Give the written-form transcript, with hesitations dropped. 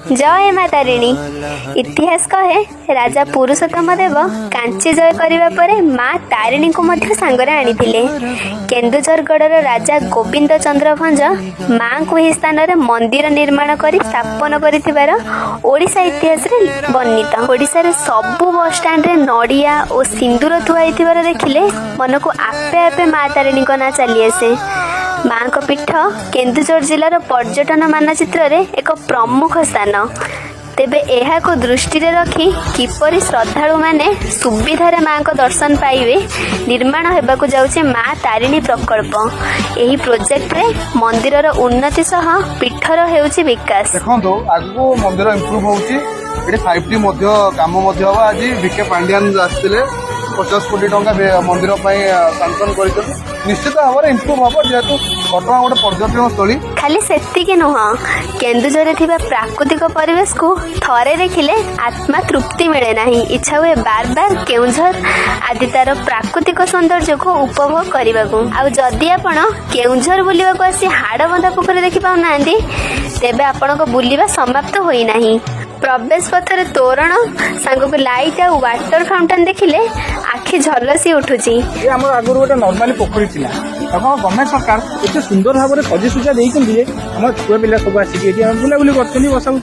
जय माँ तारिणी। इतिहास कहे राजा पुरुषोत्तम देव कांची जय करिबा परे माँ तारिणी को मध्य सांगरे आनिथिले। केन्दुझरगढ़र राजा गोविंद चंद्र भंज माँ को ही स्थान रे मंदिर निर्माण करी स्थापन करिथिबार ओडिशा इतिहास रे वर्णित। ओडिशा रे सबु बस स्टैंड रे नड़िया और सिंदूर थुआइथिबार देखिले मन को आपे आपे माँ तारिणी को ना चली आसे। माँ को पीठ केन्दुझर जिलार पर्यटन मानचित्र रे एक प्रमुख स्थान। तेबे एहा को दृष्टि रे रखी किपरि श्रद्धालु माने सुविधारे माँ को दर्शन पाइबे निर्माण हेबाकु जाउचे माँ तारिणी प्रकल्प। एही प्रोजेक्ट रे मंदिरर उन्नति सह पीठर हेउची विकास। देखो आगु मंदिर इंप्रूव होउची एठी 5T मध्य काम मध्य हवा। आज विके पांड्यान आस्तिले 50 कोटी टंका मंदिर सांसन कर निश्चित भाव में इम्प्रूव हम जेहेतु घटना गोटे पर्यटन स्थली। खाली सेतिकी नुह केन्दुझर थिबा प्राकृतिक परिवेश को थरे देखिले आत्मा तृप्ति मिले नहीं। इच्छा हुए बार बार केउझर आदि तार प्राकृतिक सौंदर्य को उपभोग करने को। आउ जदि आपण केउझर बुलिबा को आसी हाड़बंधा पोखरी देखि पाउ नांदी तेबे आपण को बुलिबा समाप्त होई नाही। प्रवेश पथर तोरण सांग को लाइट आ वाटर फाउंटेन देखिले आखि झलसी उठुची। ये हमर आगुर गोटे नॉर्मली पोखरी थिला तखन गवर्नमेंट सरकार एते सुंदर भाबरे सजी सुजा देइछन जे हमर छुआ पिला सब आसी के बुला बुली करछनी बसा